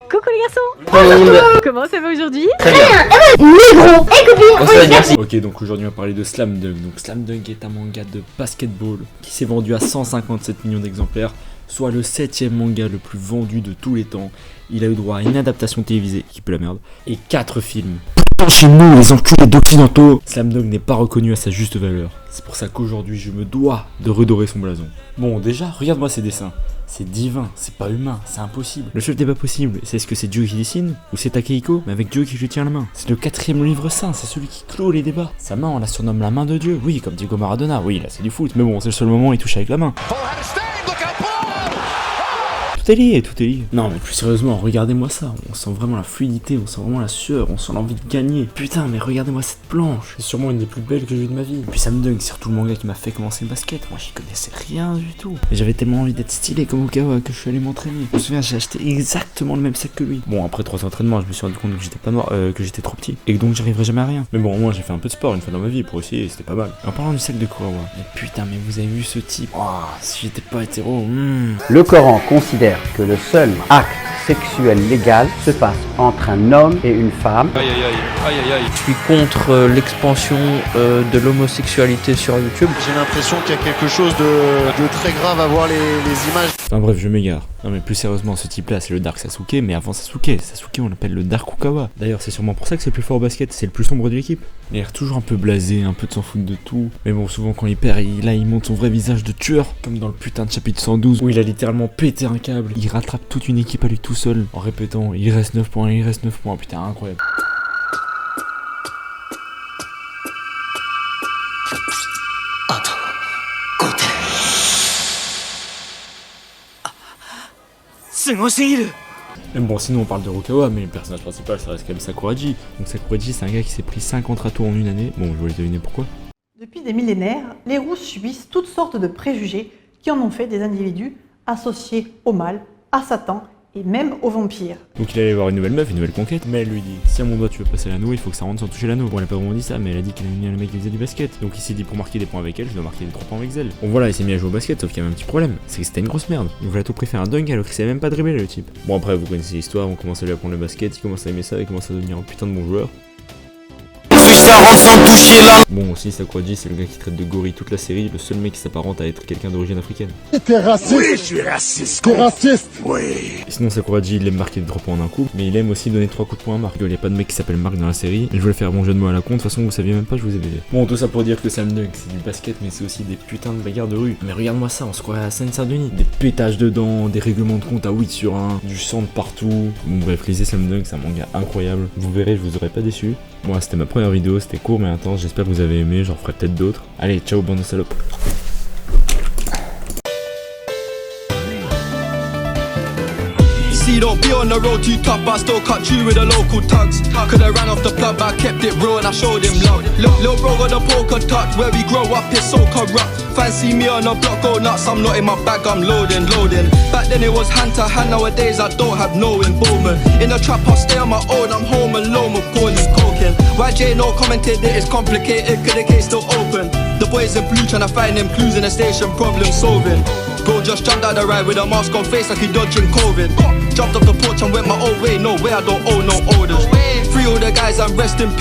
Coucou les garçons. Comment ça va aujourd'hui? Très bien. Négro. Merci. Ok, donc aujourd'hui on va parler de Slam Dunk. Donc Slam Dunk est un manga de basketball qui s'est vendu à 157 millions d'exemplaires, soit le 7ème manga le plus vendu de tous les temps. Il a eu droit à une adaptation télévisée, qui pue la merde, et 4 films. Chez nous, les enculés d'occidentaux, Slam Dunk n'est pas reconnu à sa juste valeur. C'est pour ça qu'aujourd'hui je me dois de redorer son blason. Bon, déjà, regarde-moi ces dessins. C'est divin, c'est pas humain, c'est impossible. Le seul débat possible, c'est est-ce que c'est Dieu qui dessine ou c'est Takehiko, mais avec Dieu qui lui tient la main. C'est le 4ème livre saint, c'est celui qui clôt les débats. Sa main, on la surnomme la main de Dieu. Oui, comme Diego Maradona. Oui, là c'est du foot, mais bon, c'est le seul moment où il touche avec la main. Tout est lié, tout est lié. Non, mais plus sérieusement, regardez-moi ça. On sent vraiment la fluidité, on sent vraiment la sueur, on sent l'envie de gagner. Putain, mais regardez-moi cette planche. C'est sûrement une des plus belles que j'ai vues de ma vie. Et puis Slam Dunk, c'est surtout le manga qui m'a fait commencer le basket. Moi, j'y connaissais rien du tout. Et j'avais tellement envie d'être stylé comme Okawa que je suis allé m'entraîner. Je me souviens, j'ai acheté exactement le même sac que lui. Bon, après 3 entraînements, je me suis rendu compte que j'étais pas mort, que j'étais trop petit. Et que donc j'arriverais jamais à rien. Mais bon, au moins, j'ai fait un peu de sport une fois dans ma vie pour essayer, c'était pas mal. En parlant du sac de Kurowa, mais putain, mais vous avez vu ce type? Oh, si j'étais pas hétéro, Le Coran considère que le seul acte sexuel légal se passe entre un homme et une femme. Aïe aïe aïe, aïe aïe aïe. Je suis contre l'expansion de l'homosexualité sur YouTube. J'ai l'impression qu'il y a quelque chose de très grave à voir les images. Enfin bref, je m'égare. Non mais plus sérieusement, ce type là c'est le Dark Sasuke, mais avant Sasuke on l'appelle le Dark Okawa. D'ailleurs c'est sûrement pour ça que c'est le plus fort au basket, c'est le plus sombre de l'équipe. Il a l'air toujours un peu blasé, un peu de s'en foutre de tout. Mais bon, souvent quand il perd, il montre son vrai visage de tueur. Comme dans le putain de chapitre 112 où il a littéralement pété un câble. Il rattrape toute une équipe à lui tout seul en répétant il reste 9 points, il reste 9 points, putain incroyable. Mais bon, sinon on parle de Rukawa, mais le personnage principal ça reste quand même Sakuraji. Donc Sakuraji c'est un gars qui s'est pris 50 râteaux en une année. Bon, je vous laisse deviner pourquoi. Depuis des millénaires, les rousses subissent toutes sortes de préjugés qui en ont fait des individus associés au mal, à Satan et même aux vampires. Donc il allait voir une nouvelle meuf, une nouvelle conquête, mais elle lui dit si à mon doigt tu veux passer l'anneau, il faut que ça rentre sans toucher l'anneau. Bon, elle a pas vraiment dit ça, mais elle a dit qu'elle aimait bien le mec qui faisait du basket. Donc il s'est dit pour marquer des points avec elle, je dois marquer des 3 points avec elle. Bon voilà, il s'est mis à jouer au basket, sauf qu'il y avait un petit problème, c'est que c'était une grosse merde. Donc Vlato préfère un dunk alors qu'il savait même pas dribbler le type. Bon après vous connaissez l'histoire, on commence à lui apprendre le basket, il commence à aimer ça, il commence à devenir un putain de bon joueur. Bon aussi Sakuraji c'est le gars qui traite de gorille toute la série, le seul mec qui s'apparente à être quelqu'un d'origine africaine. T'es raciste. Oui, je suis raciste. T'es raciste. Oui. Et sinon Sakuraji il aime marquer des 3 points en un coup, mais il aime aussi donner 3 coups de poing à Marc. Il n'y a pas de mec qui s'appelle Marc dans la série, et je voulais faire mon jeu de mots à la con, de toute façon vous saviez même pas, je vous ai aidé. Bon tout ça pour dire que Slam Dunk c'est du basket mais c'est aussi des putains de bagarres de rue. Mais regarde-moi ça, on se croirait à Seine-Saint-Denis. Des pétages dedans, des règlements de compte à 8 sur 1, du sang de partout. Bon bref, lisez Slam Dunk, c'est un manga incroyable. Vous verrez, je vous aurais pas déçu. Bon c'était ma première vidéo, c'était court mais intense, j'espère que vous avez aimé, j'en ferai peut-être d'autres. Allez, ciao bande de salopes. Don't be on the road too tough, but I still cut you with the local tugs. Coulda ran off the plug, but I kept it real and I showed him love. Lil' bro got the poker touch, where we grow up is so corrupt. Fancy me on the block, go nuts, I'm not in my bag, I'm loading. Back then it was hand to hand, nowadays I don't have no involvement. In the trap I stay on my own, I'm home alone with porn and coking. YJ no commented that it's complicated, cause the case still open. The boys in blue tryna find them clues in the station, problem solving. Bro just jumped out the ride with a mask on face like he dodging COVID. Jumped off the porch and went my own way, no way I don't owe no orders. Free all the guys and rest in peace.